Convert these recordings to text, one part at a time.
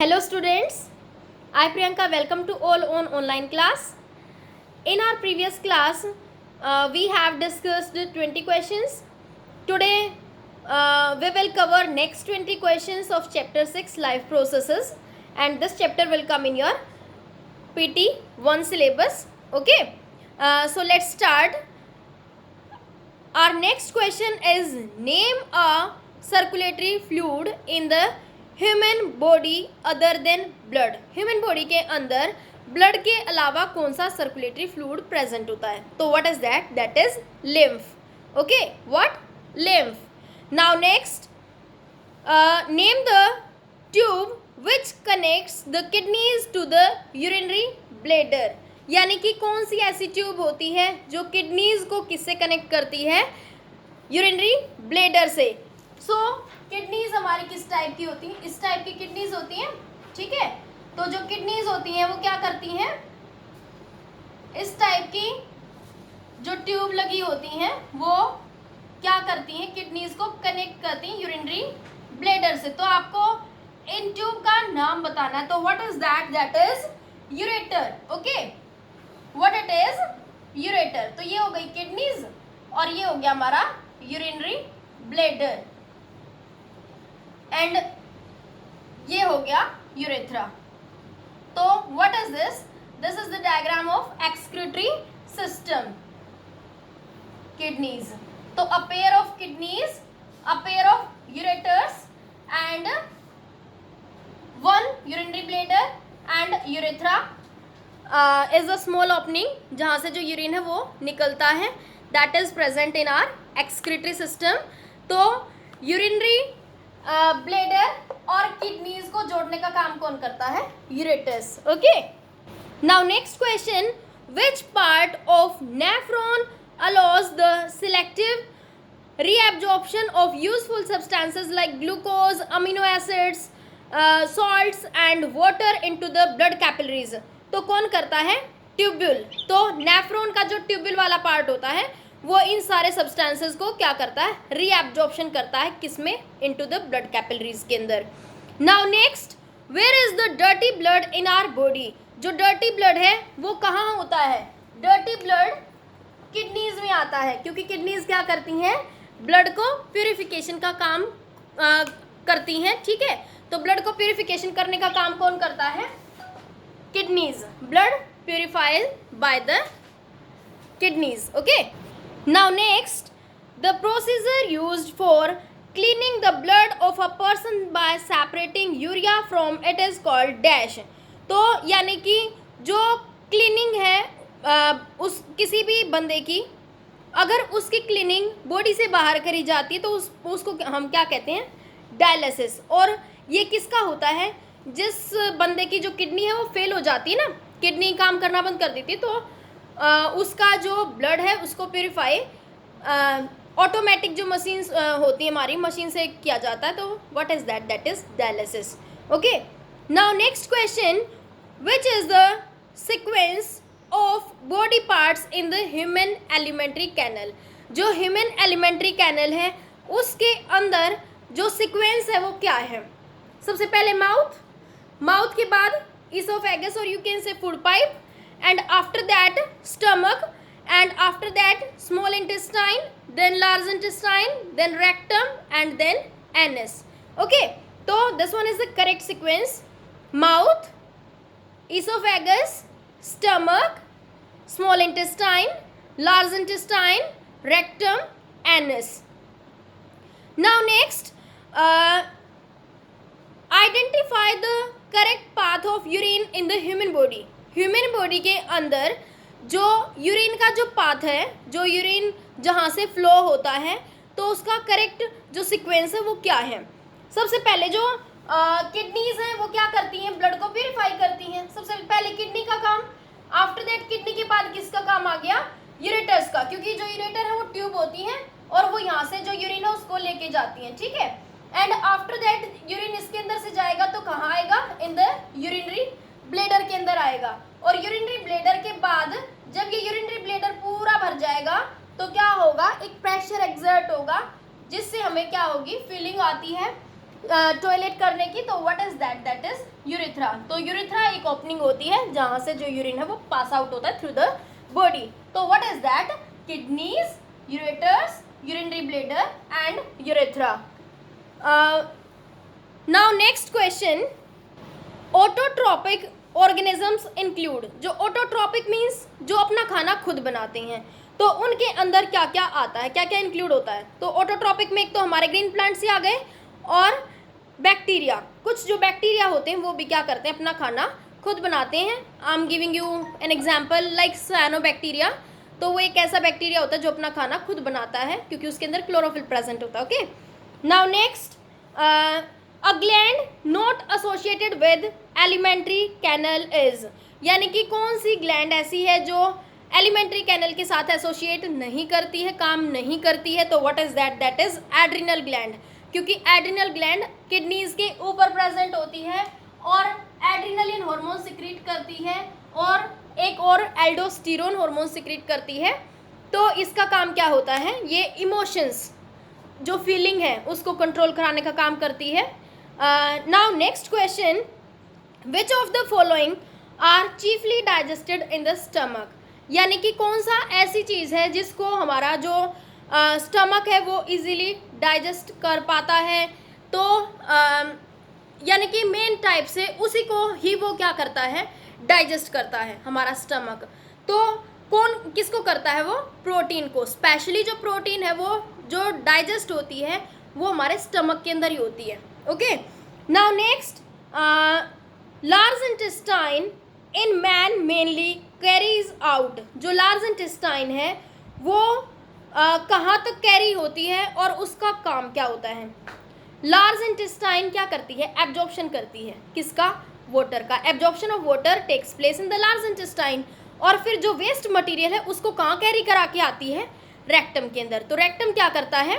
Hello students, I Priyanka welcome to all on online class. In our previous class, we have discussed 20 questions. Today, we will cover next 20 questions of chapter 6 life processes, and this chapter will come in your PT 1 syllabus. Okay, so let's start. Our next question is name a circulatory fluid in the human body other than blood. Human body के अंदर blood के अलावा कौन सा circulatory fluid present होता है? तो what is that? That is lymph. Okay, what? Lymph. Now next, name the tube which connects the kidneys to the urinary bladder. यानी कि कौन सी ऐसी ट्यूब होती है जो किडनीज को किससे कनेक्ट करती है? यूरिनरी ब्लैडर से. सो किडनीज हमारी किस टाइप की होती हैं? इस टाइप की किडनीज होती हैं. ठीक है, तो जो किडनीज होती हैं वो क्या करती हैं? इस टाइप की जो ट्यूब लगी होती हैं वो क्या करती हैं? किडनीज को कनेक्ट करती हैं यूरिनरी ब्लैडर से. तो आपको इन ट्यूब का नाम बताना है. तो what is that? That is ureter. Okay, what it is? Ureter. तो ये हो गई किडनीज और ये हो गया हमारा यूरिनरी ब्लैडर एंड ये हो गया यूरेथ्रा. तो what is this? This is the diagram of excretory system. Kidneys. तो a pair of kidneys, a pair of ureters and one urinary bladder and urethra is a small opening जहाँ से जो urine है वो निकलता है. That is present in our excretory system. तो urinary bladder और किडनीज को जोड़ने का काम कौन करता है? Ureters. Okay, now next question, which part of nephron allows the selective reabsorption of useful substances like glucose, amino acids, salts and water into the blood capillaries. तो कौन करता है? ट्यूब्यूल. तो नेफ्रॉन का जो ट्यूब्यूल वाला पार्ट होता है वो इन सारे सब्सटेंसेस को क्या करता है? रीएब्जॉर्प्शन करता है. किसमें? इनटू द ब्लड कैपिलरीज के अंदर. Now next, where is the dirty blood in our body. जो डर्टी ब्लड है वो कहाँ होता है? डर्टी ब्लड किडनीज में आता है, क्योंकि किडनीज क्या करती हैं? ब्लड को प्यूरिफिकेशन का काम करती हैं. ठीक है, तो ब्लड को प्यूरिफिकेशन करने का काम कौन करता है? Kidneys. Blood purified by the kidneys. Okay, now next, the procedure used for cleaning the blood of a person by separating urea from it is called dash. तो यानी कि जो क्लीनिंग है उस किसी भी बंदे की, अगर उसकी क्लीनिंग बॉडी से बाहर करी जाती है तो उसको हम क्या कहते हैं? डायलिसिस. और ये किसका होता है? जिस बंदे की जो किडनी है वो फेल हो जाती है ना, किडनी काम करना बंद कर देती है, तो उसका जो ब्लड है उसको प्योरीफाई ऑटोमेटिक जो मशीन होती है हमारी मशीन से किया जाता है. तो what is that? That is dialysis. Okay, now next question, which is the sequence of body parts in the human alimentary canal. जो ह्यूमन एलिमेंट्री कैनल है उसके अंदर जो सीक्वेंस है वो क्या है? सबसे पहले माउथ, माउथ के बाद इसोफेगस और you can say food pipe, and after that stomach, and after that small intestine, then large intestine, then rectum and then anus. Okay, so this one is the correct sequence: mouth, esophagus, stomach, small intestine, large intestine, rectum, anus. Now next, identify the correct path of urine in the human body. Human body के अंदर जो urine का जो path है, जो urine जहाँ से flow होता है, तो उसका करेक्ट जो सीक्वेंस है वो क्या है? सबसे पहले जो किडनीज हैं वो क्या करती हैं? ब्लड को प्यूरिफाई करती हैं. सबसे पहले किडनी का काम. आफ्टर दैट किडनी के बाद किसका काम आ गया? यूरेटर्स का, क्योंकि जो यूरेटर है वो ट्यूब होती हैं और वो यहाँ से जो यूरिन है उसको लेके जाती हैं. ठीक है, एंड आफ्टर दैट यूरिन इसके अंदर से जाएगा तो कहाँ आएगा? इन द यूरिनरी ब्लैडर के अंदर आएगा. और यूरिनरी ब्लैडर के बाद जब ये यूरिनरी ब्लैडर पूरा भर जाएगा तो क्या होगा? एक प्रेशर एक्सर्ट होगा जिससे हमें क्या होगी? फीलिंग आती है टॉयलेट करने की. तो what is that? That is urethra. तो यूरेथ्रा एक ओपनिंग होती है जहाँ से जो यूरिन है वो पास आउट होता है थ्रू द बॉडी। तो what is that? Kidneys, ureters, urinary bladder and urethra. Now next question, autotrophic organisms include. जो ऑटोट्रॉपिक मीन्स जो अपना खाना खुद बनाते हैं, तो उनके अंदर क्या क्या आता है, क्या क्या इंक्लूड होता है? तो ऑटोट्रॉपिक में एक तो हमारे ग्रीन प्लांट्स ही आ गए, और बैक्टीरिया, कुछ जो बैक्टीरिया होते हैं वो भी क्या करते हैं, अपना खाना खुद बनाते हैं। I am giving you an example like cyanobacteria. तो वो एक ऐसा बैक्टीरिया होता है जो अपना खाना खुद बनाता है क्योंकि उसके अंदर क्लोरोफिल प्रेजेंट होता है। Okay, now next, a gland not associated with alimentary canal is. यानी कि कौन सी ग्लैंड ऐसी है जो एलिमेंट्री कैनल के साथ एसोसिएट नहीं करती है, काम नहीं करती है? तो what is that? That is adrenal gland, क्योंकि एड्रिनल ग्लैंड किडनीज के ऊपर प्रेजेंट होती है और एड्रिनलिन हार्मोन सिक्रीट करती है और एक और एल्डोस्टेरोन हार्मोन सिक्रीट करती है। तो इसका काम क्या होता है? ये इमोशंस, जो फीलिंग है उसको कंट्रोल कराने का काम करती है। Now next question, which of the following are chiefly digested in the stomach. यानी कि कौन सा ऐसी चीज़ है जिसको हमारा जो स्टमक है वो इजीली डाइजेस्ट कर पाता है? तो यानी कि मेन टाइप से उसी को ही वो क्या करता है, डाइजेस्ट करता है हमारा स्टमक। तो कौन किसको करता है? वो प्रोटीन को। स्पेशली जो प्रोटीन है वो जो डाइजेस्ट होती है वो हमारे स्टमक के अंदर ही होती है। Okay, now next, large intestine in man mainly carries out. जो लार्ज इंटेस्टाइन है वो कहाँ तक कैरी होती है और उसका काम क्या होता है? लार्ज इंटेस्टाइन क्या करती है? एब्जॉर्प्शन करती है किसका? वाटर का। Absorption of water takes place in the large intestine. और फिर जो वेस्ट मटेरियल है उसको कहाँ कैरी करा के आती है? रेक्टम के अंदर। तो रेक्टम क्या करता है?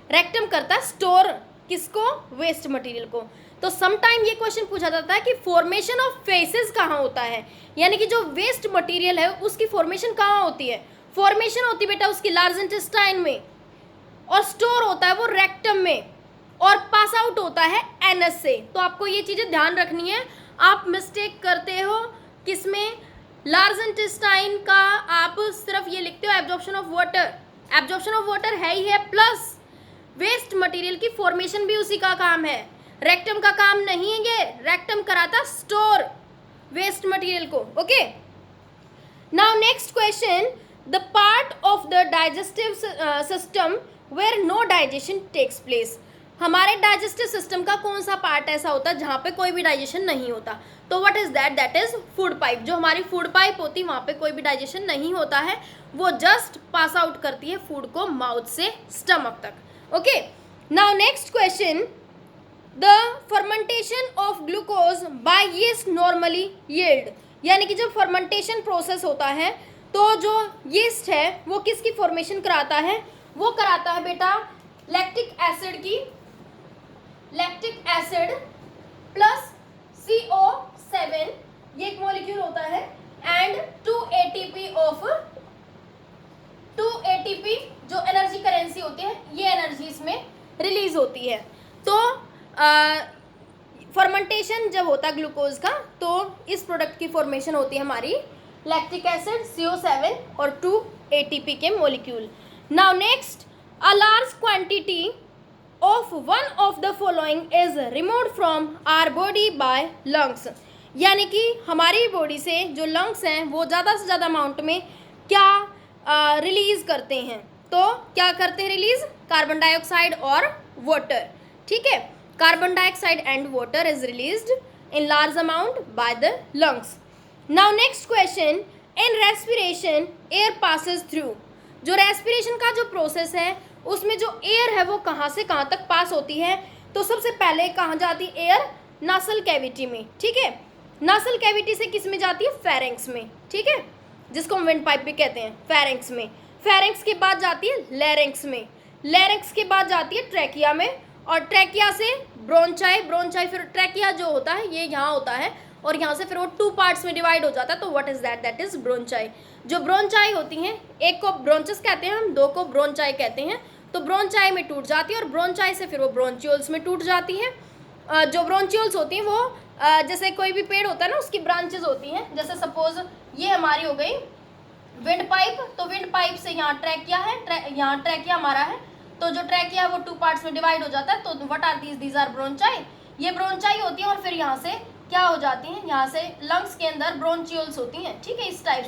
रेक्टम करता है स्टोर किसको? वेस्ट मटेरियल को। तो समटाइम ये क्वेश्चन पूछा जाता है कि फॉर्मेशन ऑफ फेसेस कहाँ होता है, यानी कि जो वेस्ट मटेरियल है उसकी फॉर्मेशन कहाँ होती है? फॉर्मेशन होती है बेटा उसकी लार्ज इंटेस्टाइन में, और स्टोर होता है वो रेक्टम में, और पास आउट होता है एनस से। तो आपको ये चीज़ें ध्यान रखनी है। आप मिस्टेक करते हो किसमें? लार्ज इंटेस्टाइन का आप सिर्फ ये लिखते हो absorption of water. Absorption of water है ही है, प्लस वेस्ट मटेरियल की फॉर्मेशन भी उसी का काम है। रेक्टम का काम नहीं है ये, रेक्टम कराता स्टोर वेस्ट मटेरियल को। Okay, now next question, the part of the digestive system where no digestion takes place. हमारे डाइजेस्टिव सिस्टम का कौन सा पार्ट ऐसा होता है जहाँ पे कोई भी डाइजेशन नहीं होता? तो what is that? That is food pipe. जो हमारी फूड पाइप होती है वहाँ पे कोई भी डाइजेशन नहीं होता है, वो जस्ट पास आउट करती है फूड को माउथ से स्टमक तक। Okay, now next question, the fermentation of glucose by yeast normally yield. यानी कि जब फर्मेंटेशन प्रोसेस होता है तो जो यीस्ट है वो किसकी फॉर्मेशन कराता है? वो कराता है बेटा लैक्टिक एसिड की। लैक्टिक एसिड प्लस CO7, ये एक मॉलिक्यूल होता है, एंड 2 ATP जो एनर्जी करेंसी होती है, ये एनर्जी इसमें रिलीज होती है। तो फर्मेंटेशन जब होता है ग्लूकोज का तो इस प्रोडक्ट की फॉर्मेशन होती है हमारी लैक्टिक एसिड, CO7 और 2 ATP के molecule. Now next, a large quantity of one of the following is removed from our body by lungs। यानी कि हमारी बॉडी से जो लंग्स हैं वो ज़्यादा से ज़्यादा अमाउंट में क्या रिलीज़ करते हैं? तो क्या करते हैं रिलीज़? कार्बन डाइऑक्साइड और वाटर। ठीक है, carbon dioxide and water is released in large amount by the lungs. Now next question, in respiration air passes through. जो रेस्पिरेशन का जो प्रोसेस है उसमें जो एयर है वो कहाँ से कहाँ तक पास होती है? तो सबसे पहले कहाँ जाती है एयर? नासल कैविटी में। ठीक है, नासल कैविटी से किस में जाती है? फेरेंक्स में। ठीक है, जिसको हम विंड पाइप भी कहते हैं, फेरेंक्स में। फेरेंक्स के बाद जाती है लैरिंक्स में। लैरिंक्स के बाद जाती है ट्रैकिया में, और ट्रैकिया से ब्रोंचाई। ब्रोंचाई फिर ट्रैकिया जो होता है ये यहाँ होता है, और यहाँ से फिर वो 2 पार्ट्स में डिवाइड हो जाता है। तो what is that? That is bronchi. जो ब्रोंचाई होती हैं, एक को ब्रोंचस कहते हैं हम, 2 को ब्रोंचाई कहते हैं। तो ब्रोंचाई में टूट जाती है और ब्रोंचाई से फिर वो ब्रोंचियोल्स में टूट जाती है। जो ब्रोंचियोल्स होती हैं वो जैसे कोई भी पेड़ होता है ना, उसकी ब्रांचेज होती हैं। जैसे सपोज ये हमारी हो गई विंड पाइप, तो विंड पाइप से यहाँ ट्रैकिया है, यहाँ ट्रैकिया हमारा है, तो जो ट्रैकिया है वो 2 पार्ट्स में डिवाइड हो जाता है। तो व्हाट आर दीज आर ब्रोंचाई, ये ब्रोंचाई होती है। और फिर यहाँ से क्या हो जाती हैं, यहाँ से लंग्स के अंदर ब्रोंचियोल्स होती हैं, ठीक है, इस टाइप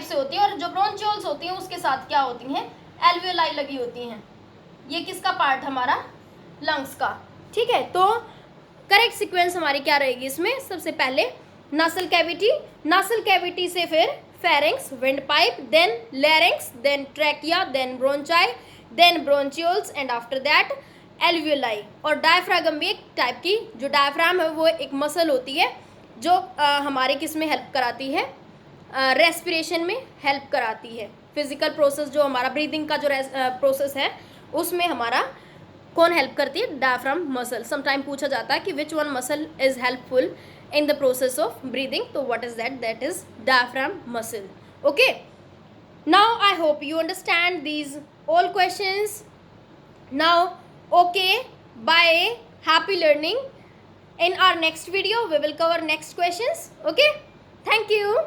से होती है। और जो ब्रोंचियोल्स होती हैं उसके साथ क्या होती हैं, एल्वियोलाई लगी होती हैं। ये किसका पार्ट हमारा, लंग्स का, ठीक है। तो करेक्ट सीक्वेंस हमारी क्या रहेगी इसमें, सबसे पहले नासल कैविटी, नासल कैविटी से फिर pharynx, windpipe, then larynx, then trachea, then bronchi, then bronchioles and after that alveoli. और डायफ्रागम भी एक टाइप की, जो डायफ्राम है वो एक मसल होती है जो हमारे किस में हेल्प कराती है, रेस्पिरेशन में हेल्प कराती है। फिजिकल प्रोसेस जो हमारा ब्रीदिंग का जो प्रोसेस है उसमें हमारा कौन हेल्प करती है, डायफ्राम मसल। समटाइम पूछा जाता है कि which one muscle is helpful in the process of breathing, so what is that, that is diaphragm muscle. Okay, now I hope you understand these all questions now. Okay, bye, happy learning. In our next video we will cover next questions. Okay, thank you.